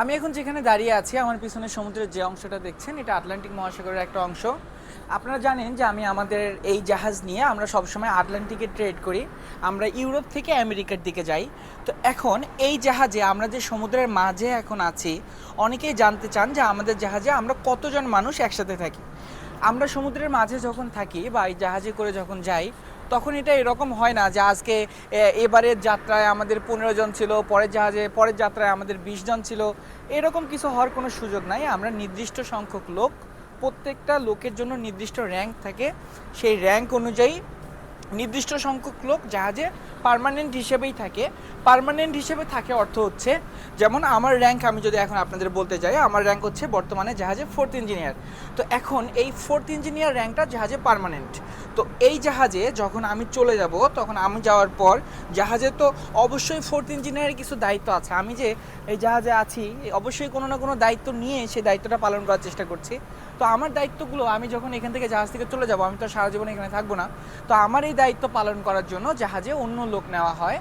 আমি এখন যেখানে দাঁড়িয়ে আছি আমার পিছনে সমুদ্রের যে অংশটা দেখছেন এটা আটলান্টিক মহাসাগরের একটা অংশ। আপনারা জানেন যে আমি আমাদের এই জাহাজ নিয়ে আমরা সবসময় আটলান্টিকে ট্রেড করি। আমরা ইউরোপ থেকে আমেরিকার দিকে যাই। তো এখন এই জাহাজে আমরা যে সমুদ্রের মাঝে এখন আছি, অনেকেই জানতে চান যে আমাদের জাহাজে আমরা কতজন মানুষ একসাথে থাকি। আমরা সমুদ্রের মাঝে যখন থাকি বা এই জাহাজে করে যখন যাই, তখন এটা এরকম হয় না যে আজকে এবারের যাত্রায় আমাদের 15 জন ছিল, পরের যাত্রায় আমাদের 20 জন ছিল। এরকম কিছু হওয়ার কোনো সুযোগ নাই। আমরা নির্দিষ্ট সংখ্যক লোক, প্রত্যেকটা লোকের জন্য নির্দিষ্ট র্যাঙ্ক থাকে। সেই র্যাঙ্ক অনুযায়ী নির্দিষ্ট সংখ্যক লোক জাহাজে পার্মানেন্ট হিসেবেই থাকে। পার্মানেন্ট হিসেবে থাকে অর্থ হচ্ছে, যেমন আমার র্যাঙ্ক আমি যদি এখন আপনাদের বলতে যাই, আমার র্যাঙ্ক হচ্ছে বর্তমানে জাহাজে 4th ইঞ্জিনিয়ার। তো এখন এই 4th ইঞ্জিনিয়ার র্যাঙ্কটা জাহাজে পার্মানেন্ট। তো এই জাহাজে যখন আমি চলে যাব, তখন আমি যাওয়ার পর জাহাজে তো অবশ্যই 4th ইঞ্জিনিয়ারের কিছু দায়িত্ব আছে। আমি যে এই জাহাজে আছি, অবশ্যই কোনো না কোনো দায়িত্ব নিয়ে সেই দায়িত্বটা পালন করার চেষ্টা করছি। তো আমার দায়িত্বগুলো আমি যখন এখান থেকে জাহাজ থেকে চলে যাব, আমি তো সারা জীবন এখানে থাকবো না। তো আমার এই দায়িত্ব পালন করার জন্য জাহাজে অন্য লোক নেওয়া হয়।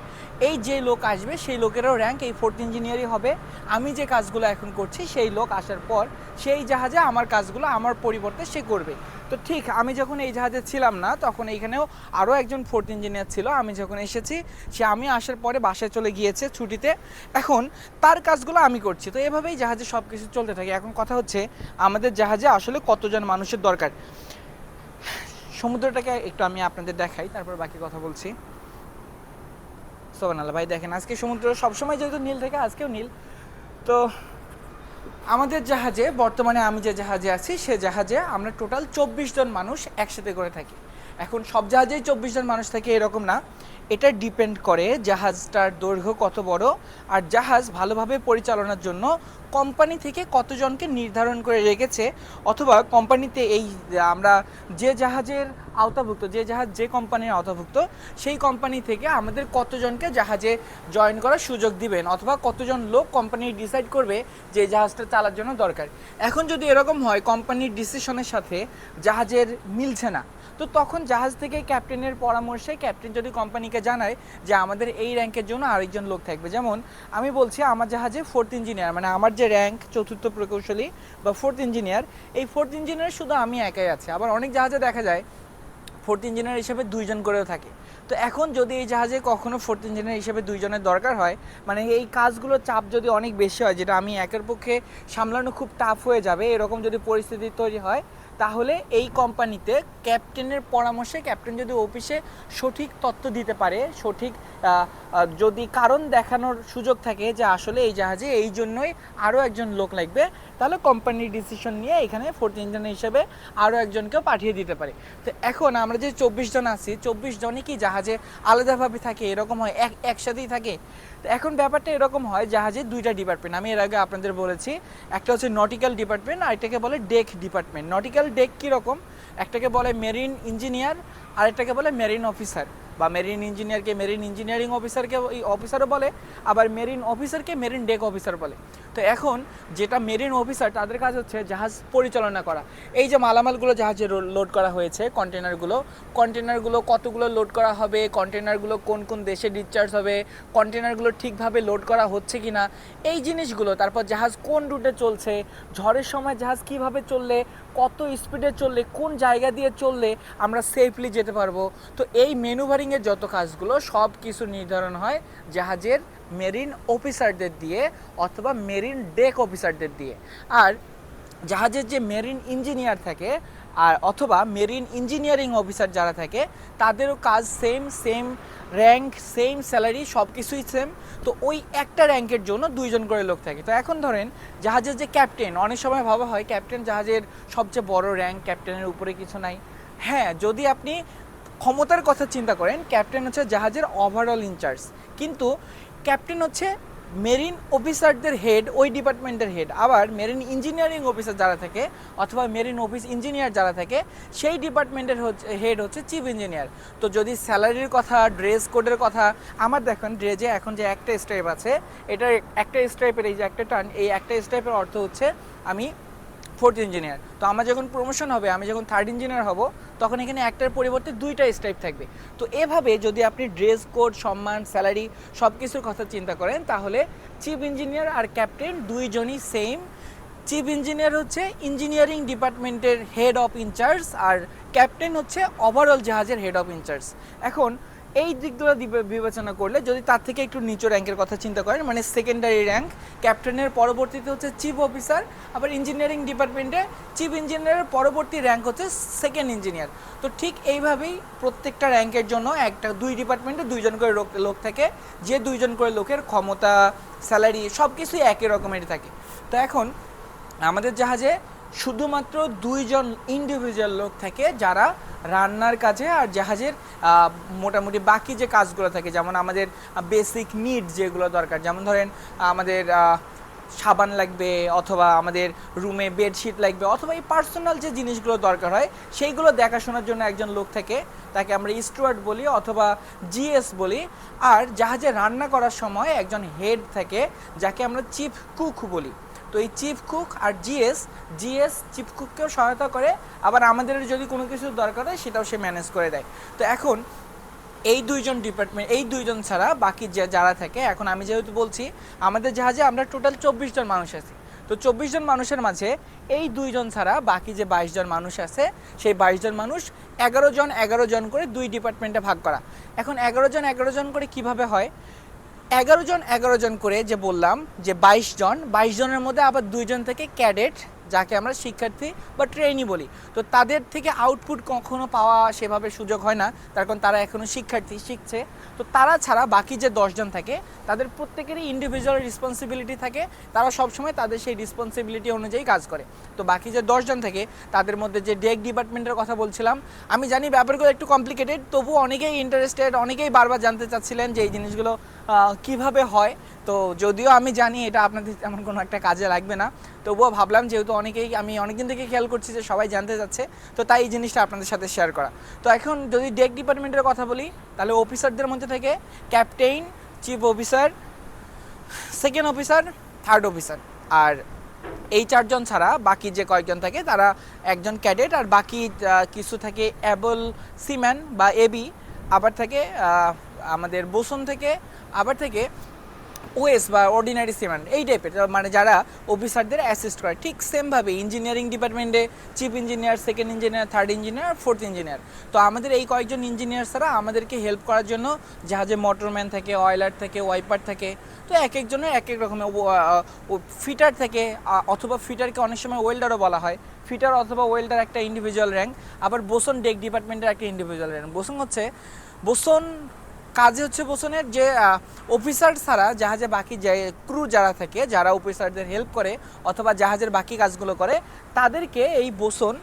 এই যে লোক আসবে সেই লোকেরও র্যাঙ্ক এই 4th ইঞ্জিনিয়ারই হবে। আমি যে কাজগুলো এখন করছি সেই লোক আসার পর সেই জাহাজে আমার কাজগুলো আমার পরিবর্তে সে করবে। তো ঠিক আমি যখন এই জাহাজে ছিলাম না, তখন এইখানেও আরও একজন 4th ইঞ্জিনিয়ার ছিল। আমি যখন এসেছি, আমি আসার পরে বাসায় চলে গিয়েছে ছুটিতে। এখন তার কাজগুলো আমি করছি। তো এভাবেই জাহাজে সব কিছু চলতে থাকে। এখন কথা হচ্ছে, আমাদের জাহাজে আসলে কতজন মানুষের দরকার। সমুদ্রটাকে একটু আমি আপনাদের দেখাই, তারপর বাকি কথা বলছি। সোবানাল্লাহ ভাই, দেখেন আজকে সমুদ্র সবসময় যেহেতু নীল থাকে, আজকেও নীল। তো আমাদের জাহাজে বর্তমানে আমি যে জাহাজে আছি সে জাহাজে আমরা টোটাল 24 জন মানুষ একসাথে করে থাকি। এখন সব জাহাজেই 24 জন মানুষ থাকে এরকম না। এটা ডিপেন্ড করে জাহাজটার দৈর্ঘ্য কত বড়, আর জাহাজ ভালোভাবে পরিচালনার জন্য কোম্পানি থেকে কতজনকে নির্ধারণ করে রেখেছে, অথবা কোম্পানিতে এই আমরা যে জাহাজের আওতাভুক্ত, যে জাহাজ যে কোম্পানির আওতাভুক্ত, সেই কোম্পানি থেকে আমাদের কতজনকে জাহাজে জয়েন করার সুযোগ দিবেন, অথবা কতজন লোক কোম্পানি ডিসাইড করবে যে জাহাজটা চালার জন্য দরকার। এখন যদি এরকম হয় কোম্পানির ডিসিশনের সাথে জাহাজের মিলছে না, তো তখন জাহাজ থেকে ক্যাপ্টেনের পরামর্শে ক্যাপ্টেন যদি কোম্পানিকে জানায় যে আমাদের এই র্যাঙ্কের জন্য আরেকজন লোক থাকবে। যেমন আমি বলছি, আমার জাহাজে 4th ইঞ্জিনিয়ার, মানে আমার যে র্যাঙ্ক 4র্থ প্রকৌশলী বা 4th ইঞ্জিনিয়ার, এই 4th ইঞ্জিনিয়ার শুধু আমি একাই আছি। আবার অনেক জাহাজে দেখা যায় 4th ইঞ্জিনিয়ার হিসেবে 2 জন করেও থাকে। তো এখন যদি এই জাহাজে কখনো 4th ইঞ্জিনিয়ার হিসেবে 2 জনের দরকার হয়, মানে এই কাজগুলোর চাপ যদি অনেক বেশি হয়, যেটা আমি একের পক্ষে সামলানো খুব টাফ হয়ে যাবে, এরকম যদি পরিস্থিতি তৈরি হয়, তাহলে এই কোম্পানিতে ক্যাপ্টেনের পরামর্শে, ক্যাপ্টেন যদি অফিসে সঠিক তথ্য দিতে পারে, সঠিক যদি কারণ দেখানোর সুযোগ থাকে যে আসলে এই জাহাজে এই জন্যই আরও একজন লোক লাগবে, তাহলে কোম্পানির ডিসিশন নিয়ে এখানে 4th ইঞ্জিনিয়ার হিসেবে আরও একজনকেও পাঠিয়ে দিতে পারে। তো এখন আমরা যে 24 জন আছি, 24 জনই কি জাহাজে আলাদাভাবে থাকে এরকম হয়, একসাথেই থাকে? তো এখন ব্যাপারটা এরকম হয়, জাহাজে 2টা ডিপার্টমেন্ট আমি এর আগে আপনাদের বলেছি। একটা হচ্ছে নটিক্যাল ডিপার্টমেন্ট, আর এটাকে বলে ডেক ডিপার্টমেন্ট। নটিক্যাল ডেক কীরকম, একটাকে বলে মেরিন ইঞ্জিনিয়ার, আরেকটাকে বলে মেরিন অফিসার, বা মেরিন ইঞ্জিনিয়ারকে মেরিন ইঞ্জিনিয়ারিং অফিসারকে অফিসারও বলে, আবার মেরিন অফিসারকে মেরিন ডেক অফিসার বলে। তো এখন যেটা মেরিন অফিসার, তাদের কাজ হচ্ছে জাহাজ পরিচালনা করা। এই যে মালামালগুলো জাহাজে লোড করা হয়েছে, কন্টেনারগুলো কতগুলো লোড করা হবে, কন্টেনারগুলো কোন কোন দেশে ডিসচার্জ হবে, কন্টেনারগুলো ঠিকভাবে লোড করা হচ্ছে কি না, এই জিনিসগুলো। তারপর জাহাজ কোন রুটে চলছে, ঝড়ের সময় জাহাজ কিভাবে চললে, কত স্পিডে চললে, কোন জায়গা দিয়ে চললে আমরা সেফলি যেতে পারবো। তো এই ম্যানুভারিংয়ের যত কাজগুলো সব কিছু নির্ধারণ হয় জাহাজের মেরিন অফিসারদের দিয়ে, অথবা মেরিন ডেক অফিসারদের দিয়ে। আর জাহাজের যে মেরিন ইঞ্জিনিয়ার থাকে, আর অথবা মেরিন ইঞ্জিনিয়ারিং অফিসার যারা থাকে, তাদেরও কাজ সেম র্যাঙ্ক, সেম স্যালারি, সব কিছুই সেম। তো ওই একটা র্যাঙ্কের জন্য 2 জন করে লোক থাকে। তো এখন ধরেন জাহাজের যে ক্যাপ্টেন, অনেক সময় ভাবা হয় ক্যাপ্টেন জাহাজের সবচেয়ে বড় র্যাঙ্ক, ক্যাপ্টেনের উপরে কিছু নাই। হ্যাঁ, যদি আপনি ক্ষমতার কথা চিন্তা করেন, ক্যাপ্টেন হচ্ছে জাহাজের ওভারঅল ইনচার্জ, কিন্তু ক্যাপ্টেন হচ্ছে মেরিন অফিসারদের হেড, ওই ডিপার্টমেন্টের হেড। আবার মেরিন ইঞ্জিনিয়ারিং অফিসার যারা থাকে, অথবা মেরিন অফিস ইঞ্জিনিয়ার যারা থাকে, সেই ডিপার্টমেন্টের হেড হচ্ছে চিফ ইঞ্জিনিয়ার। তো যদি স্যালারির কথা, ড্রেস কোডের কথা, আমার দেখেন ড্রেজে এখন যে একটা স্ট্রাইপ আছে, এটা একটা স্ট্রাইপের এই যে একটা টার্ন, এই একটা স্ট্রাইপের অর্থ হচ্ছে আমি ফোর্থ ইঞ্জিনিয়ার। তো আমার যখন প্রমোশন হবে, আমি যখন থার্ড ইঞ্জিনিয়ার হব, তখন এখানে একটার পরিবর্তে দুইটা স্টাইপ থাকবে। তো এভাবে যদি আপনি ড্রেস কোড, সম্মান, স্যালারি সব কিছুর কথা চিন্তা করেন, তাহলে চিফ ইঞ্জিনিয়ার আর ক্যাপ্টেন দুইজনই সেম। চিফ ইঞ্জিনিয়ার হচ্ছে ইঞ্জিনিয়ারিং ডিপার্টমেন্টের হেড অফ ইনচার্জ, আর ক্যাপ্টেন হচ্ছে ওভারঅল জাহাজের হেড অফ ইনচার্জ। এখন এই দিকগুলো বিবেচনা করলে যদি তার থেকে একটু নিচু র্যাঙ্কের কথা চিন্তা করেন, মানে সেকেন্ডারি র্যাঙ্ক, ক্যাপ্টেনের পরবর্তীতে হচ্ছে চিফ অফিসার, আবার ইঞ্জিনিয়ারিং ডিপার্টমেন্টে চিফ ইঞ্জিনিয়ারের পরবর্তী র্যাঙ্ক হচ্ছে সেকেন্ড ইঞ্জিনিয়ার। তো ঠিক এইভাবেই প্রত্যেকটা র্যাঙ্কের জন্য একটা দুই ডিপার্টমেন্টে দুইজন করে লোক থাকে, যে দুইজন করে লোকের ক্ষমতা, স্যালারি সব কিছুই একই রকমেরই থাকে। তো এখন আমাদের জাহাজে শুধুমাত্র দুইজন ইন্ডিভিজুয়াল লোক থাকে যারা রান্নার কাজে আর জাহাজের মোটামুটি বাকি যে কাজগুলো থাকে, যেমন আমাদের বেসিক নিড যেগুলো দরকার, যেমন ধরেন আমাদের সাবান লাগবে, অথবা আমাদের রুমে বেডশিট লাগবে, অথবা এই পার্সোনাল যে জিনিসগুলো দরকার হয় সেইগুলো দেখাশোনার জন্য একজন লোক থাকে, তাকে আমরা স্টুয়ার্ড বলি অথবা জিএস বলি। আর জাহাজে রান্না করার সময় একজন হেড থাকে যাকে আমরা চিফ কুক বলি। তো এই চিফ কুক আর জিএস চিফ কুককেও সহায়তা করে, আবার আমাদের যদি কোনো কিছু দরকার হয় সেটাও সে ম্যানেজ করে দেয়। তো এখন এই দুইজন ডিপার্টমেন্ট, এই দুইজন ছাড়া বাকি যারা থাকে, এখন আমি যেহেতু বলছি আমাদের জাহাজে আমরা টোটাল 24 জন মানুষ আছি, তো 24 জন মানুষের মাঝে এই দুইজন ছাড়া বাকি যে 22 জন মানুষ আছে, সেই 22 জন মানুষ 11 জন করে দুই ডিপার্টমেন্টে ভাগ করা। এখন 11 জন করে কিভাবে হয়? 11 জন করে যে বললাম যে 22 জনের মধ্যে আবার দুইজন থেকে ক্যাডেট, যাকে আমরা শিক্ষার্থী বা ট্রেনি বলি। তো তাদের থেকে আউটপুট কখনো পাওয়া সেভাবে সুযোগ হয় না, তার কারণ তারা এখনও শিক্ষার্থী, শিখছে। তো তারা ছাড়া বাকি যে 10 জন থাকে তাদের প্রত্যেকেরই ইন্ডিভিজুয়াল রেসপন্সিবিলিটি থাকে, তারা সবসময় তাদের সেই রেসপন্সিবিলিটি অনুযায়ী কাজ করে। তো বাকি যে 10 জন থাকে তাদের মধ্যে যে ডেক ডিপার্টমেন্টের কথা বলছিলাম, আমি জানি ব্যাপারগুলো একটু কমপ্লিকেটেড, তবু অনেকেই ইন্টারেস্টেড, অনেকেই বারবার জানতে চাচ্ছিলেন যে এই জিনিসগুলো কিভাবে হয়। তো যদিও আমি জানি এটা আপনাদের তেমন কোনো একটা কাজে লাগবে না, তবুও ভাবলাম যেহেতু আমি অনেকদিন থেকে খেয়াল করছি যে সবাই জানতে চাচ্ছে, তো তাই এই জিনিসটা আপনাদের সাথে শেয়ার করা। তো এখন যদি ডেক ডিপার্টমেন্টের কথা বলি, তাহলে অফিসারদের মধ্যে থেকে captain, chief officer, second officer, third officer, আর এই 4 জন ছাড়া বাকি যে কয়েকজন থাকে তারা একজন ক্যাডেট, আর বাকি কিছু থাকে অ্যাবল সিম্যান বা এবি, আবার থাকে আমাদের বোসন থেকে, আবার থেকে ওএস বা অর্ডিনারি সিম্যান, এই টাইপের, মানে যারা অফিসারদের অ্যাসিস্ট করে। ঠিক সেমভাবে ইঞ্জিনিয়ারিং ডিপার্টমেন্টে chief engineer, second engineer, third engineer, fourth engineer. তো আমাদের এই কয়েকজন ইঞ্জিনিয়ার ছাড়া আমাদেরকে হেল্প করার জন্য জাহাজে মোটরম্যান থাকে, অয়েলার থাকে, ওয়াইপার থাকে। তো এক একজনের এক এক রকমের ফিটার থাকে, অথবা ফিটারকে অনেক সময় ওয়েল্ডারও বলা হয়। ফিটার অথবা ওয়েল্ডার একটা ইন্ডিভিজুয়াল র্যাঙ্ক, আবার বোসন ডেক ডিপার্টমেন্টের একটা ইন্ডিভিজুয়াল র্যাঙ্ক। বোসন কাজে হচ্ছে বোসনের যে অফিসার ছাড়া জাহাজে বাকি যে ক্রু যারা থাকে, যারা অফিসারদের হেল্প করে অথবা জাহাজের বাকি কাজগুলো করে, তাদেরকে এই বোসন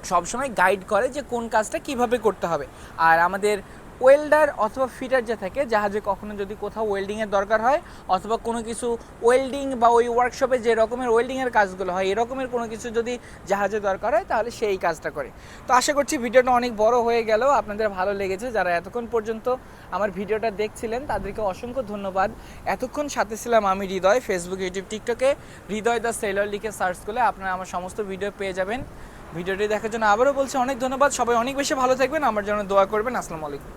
সবসময় গাইড করে যে কোন কাজটা কিভাবে করতে হবে। আর আমাদের ওয়েল্ডার অথবা ফিটার যে থাকে, জাহাজে কখনো যদি কোথাও ওয়েল্ডিংয়ের দরকার হয় অথবা কোনো কিছু ওয়েল্ডিং বা ওই ওয়ার্কশপে যে রকমের ওয়েল্ডিংয়ের কাজগুলো হয়, এরকমের কোনো কিছু যদি জাহাজে দরকার হয় তাহলে সেই কাজটা করে। তো আশা করছি ভিডিওটা অনেক বড় হয়ে গেল, আপনাদের ভালো লেগেছে। যারা এতক্ষণ পর্যন্ত আমার ভিডিওটা দেখছিলেন তাদেরকে অসংখ্য ধন্যবাদ। এতক্ষণ সাথে ছিলাম আমি হৃদয়। ফেসবুক, ইউটিউব, টিকটকে হৃদয় দ্য সেলর লিখে সার্চ করলে আপনারা আমার সমস্ত ভিডিও পেয়ে যাবেন। ভিডিওটি দেখার জন্য আবারও বলছি অনেক ধন্যবাদ। সবাই অনেক বেশি ভালো থাকবেন, আমার জন্য দোয়া করবেন। আসসালামু আলাইকুম।